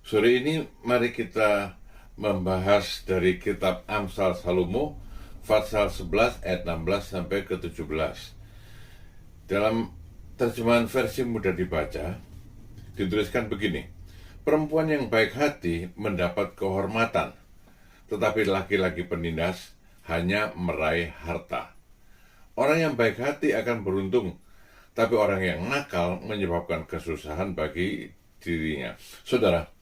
Sore ini mari kita membahas dari kitab Amsal Salomo pasal 11 ayat 16 sampai ke 17. Dalam terjemahan versi mudah dibaca dituliskan begini: perempuan yang baik hati mendapat kehormatan, tetapi laki-laki penindas hanya meraih harta. Orang yang baik hati akan beruntung, tapi orang yang nakal menyebabkan kesusahan bagi dirinya. Saudara,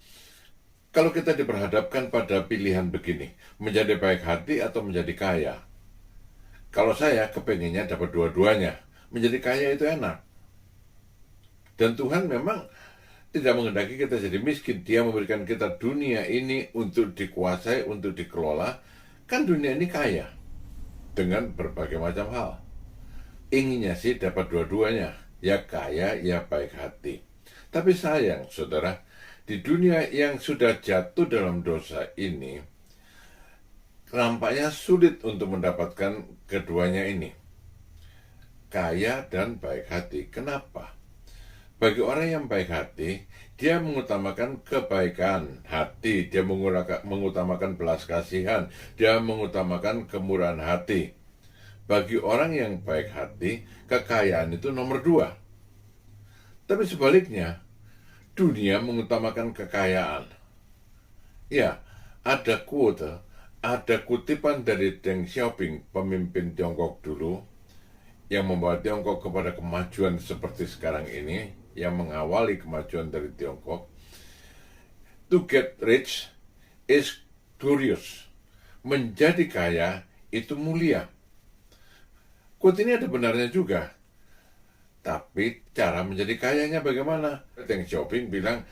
kalau kita diperhadapkan pada pilihan begini, menjadi baik hati atau menjadi kaya, kalau saya kepengennya dapat dua-duanya. Menjadi kaya itu enak. Dan Tuhan memang tidak menghendaki kita jadi miskin. Dia memberikan kita dunia ini untuk dikuasai, untuk dikelola. Kan dunia ini kaya dengan berbagai macam hal. Inginnya sih dapat dua-duanya, ya kaya, ya baik hati. Tapi sayang, saudara, di dunia yang sudah jatuh dalam dosa ini, nampaknya sulit untuk mendapatkan keduanya ini, kaya dan baik hati. Kenapa? Bagi orang yang baik hati, dia mengutamakan kebaikan hati, dia mengutamakan belas kasihan, dia mengutamakan kemurahan hati. Bagi orang yang baik hati, kekayaan itu nomor 2. Tapi sebaliknya, dunia mengutamakan kekayaan. Ya, ada quote, ada kutipan dari Deng Xiaoping, pemimpin Tiongkok dulu, yang membawa Tiongkok kepada kemajuan seperti sekarang ini, yang mengawali kemajuan dari Tiongkok. To get rich is glorious. Menjadi kaya itu mulia. Quote ini ada benarnya juga. Tapi cara menjadi kayanya bagaimana? Deng Xiaoping bilang,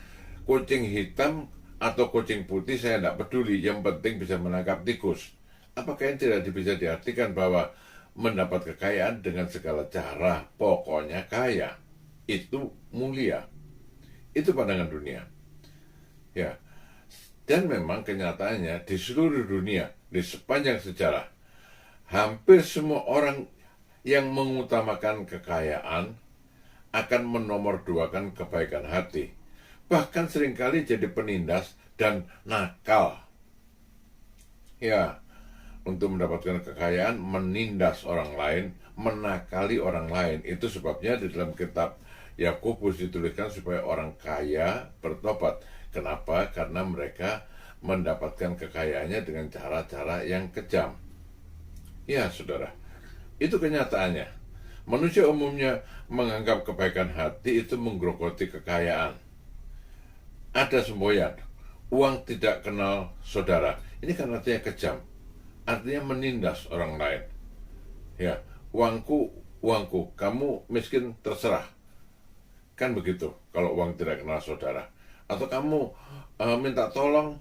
kucing hitam atau kucing putih saya tidak peduli, yang penting bisa menangkap tikus. Apakah ini tidak bisa diartikan bahwa mendapat kekayaan dengan segala cara, pokoknya kaya, itu mulia? Itu pandangan dunia. Ya. Dan memang kenyataannya di seluruh dunia, di sepanjang sejarah, hampir semua orang yang mengutamakan kekayaan akan menomorduakan kebaikan hati. Bahkan seringkali jadi penindas dan nakal. Ya, untuk mendapatkan kekayaan, menindas orang lain, menakali orang lain. Itu sebabnya di dalam kitab Yakobus dituliskan supaya orang kaya bertobat. Kenapa? Karena mereka mendapatkan kekayaannya dengan cara-cara yang kejam. Ya, saudara, itu kenyataannya. Manusia umumnya menganggap kebaikan hati itu menggerogoti kekayaan. Ada semboyan, uang tidak kenal saudara. Ini kan artinya kejam, artinya menindas orang lain. Ya, uangku, uangku, kamu miskin terserah. Kan begitu kalau uang tidak kenal saudara. Atau kamu minta tolong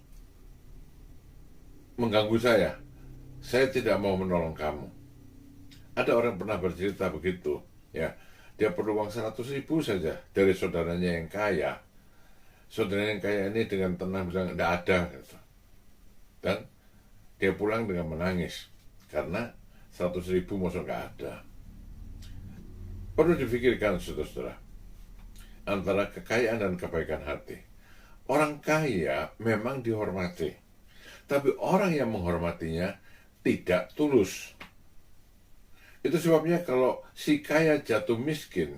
mengganggu saya tidak mau menolong kamu. Ada orang pernah bercerita begitu, ya, dia perlu uang 100.000 saja dari saudaranya yang kaya. Saudaranya yang kaya ini dengan tenang bilang tidak ada, gitu. Dan dia pulang dengan menangis karena 100.000 masuk nggak ada. Perlu difikirkan, saudara-saudara, antara kekayaan dan kebaikan hati. Orang kaya memang dihormati, tapi orang yang menghormatinya tidak tulus. Itu sebabnya kalau si kaya jatuh miskin,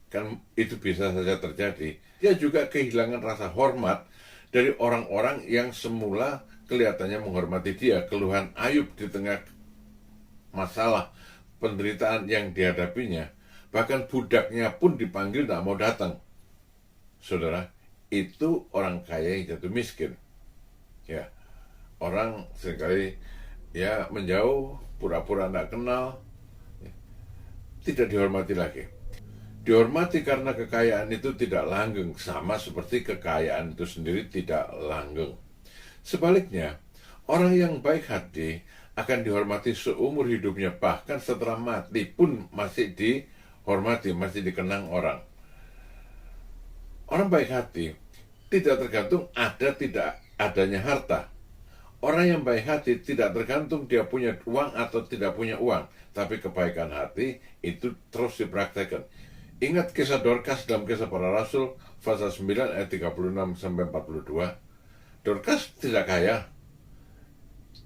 kan itu bisa saja terjadi, dia juga kehilangan rasa hormat dari orang-orang yang semula kelihatannya menghormati dia. Keluhan Ayub di tengah masalah penderitaan yang dihadapinya, bahkan budaknya pun dipanggil tidak mau datang. Saudara, itu orang kaya yang jatuh miskin. Ya, orang seringkali ya menjauh, pura-pura tidak kenal, tidak dihormati lagi. Dihormati karena kekayaan itu tidak langgeng, sama seperti kekayaan itu sendiri tidak langgeng. Sebaliknya, orang yang baik hati akan dihormati seumur hidupnya, bahkan setelah mati pun masih dihormati, masih dikenang orang. Orang baik hati tidak tergantung ada tidak adanya harta. Orang yang baik hati tidak tergantung dia punya uang atau tidak punya uang, tapi kebaikan hati itu terus dipraktekkan. Ingat kisah Dorcas dalam Kisah Para Rasul pasal 9 ayat 36 sampai 42. Dorcas tidak kaya.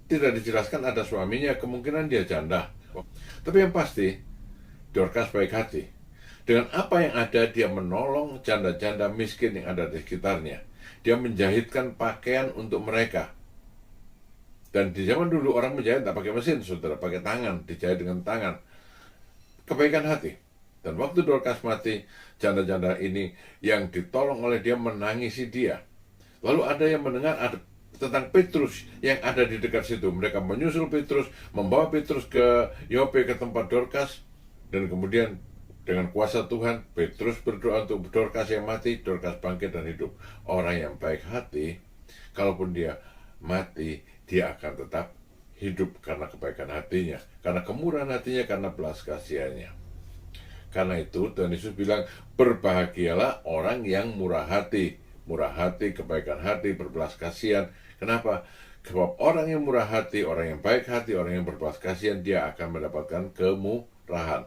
Tidak dijelaskan ada suaminya, kemungkinan dia janda. Tapi yang pasti, Dorcas baik hati. Dengan apa yang ada, dia menolong janda-janda miskin yang ada di sekitarnya. Dia menjahitkan pakaian untuk mereka. Dan di zaman dulu orang menjahit tak pakai mesin, saudara, pakai tangan, dijahit dengan tangan. Kebaikan hati. Dan waktu Dorcas mati, janda-janda ini yang ditolong oleh dia menangisi dia. Lalu ada yang mendengar tentang Petrus yang ada di dekat situ. Mereka menyusul Petrus, membawa Petrus ke Yope, ke tempat Dorcas. Dan kemudian dengan kuasa Tuhan, Petrus berdoa untuk Dorcas yang mati, Dorcas bangkit dan hidup. Orang yang baik hati, kalaupun dia mati, dia akan tetap hidup karena kebaikan hatinya, karena kemurahan hatinya, karena belas kasihannya. Karena itu Tuhan Yesus bilang, berbahagialah orang yang murah hati, kebaikan hati, berbelas kasihan. Kenapa? Sebab orang yang murah hati, orang yang baik hati, orang yang berbelas kasihan, dia akan mendapatkan kemurahan.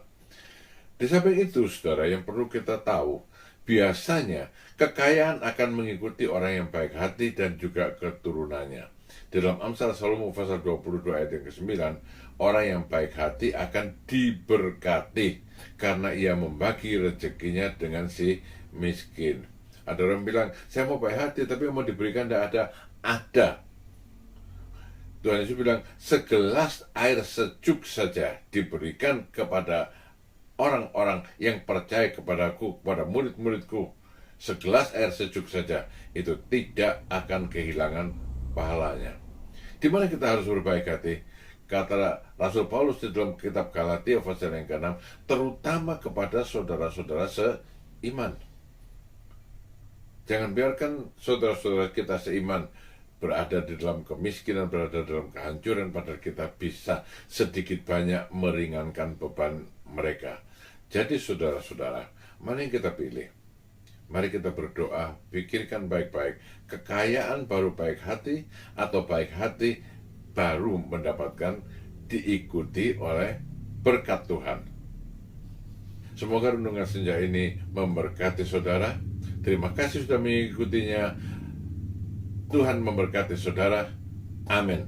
Di samping itu, saudara, yang perlu kita tahu, biasanya kekayaan akan mengikuti orang yang baik hati dan juga keturunannya. Di dalam Amsal Salomo pasal 22 ayat yang ke-9, orang yang baik hati akan diberkati karena ia membagi rezekinya dengan si miskin. Ada orang bilang, saya mau baik hati tapi yang mau diberikan tidak ada. Ada. Tuhan Yesus bilang, segelas air sejuk saja diberikan kepada orang-orang yang percaya kepadaku, kepada murid-muridku. Segelas air sejuk saja, itu tidak akan kehilangan pahalanya. Di mana kita harus berbaik hati? Kata Rasul Paulus di dalam kitab Galatia pasal yang ke-6, terutama kepada saudara-saudara seiman. Jangan biarkan saudara-saudara kita seiman berada di dalam kemiskinan, berada dalam kehancuran, padahal kita bisa sedikit banyak meringankan beban mereka. Jadi saudara-saudara, mana yang kita pilih? Mari kita berdoa, pikirkan baik-baik, kekayaan baru baik hati, atau baik hati baru mendapatkan diikuti oleh berkat Tuhan. Semoga renungan senja ini memberkati saudara. Terima kasih sudah mengikutinya. Tuhan memberkati saudara. Amin.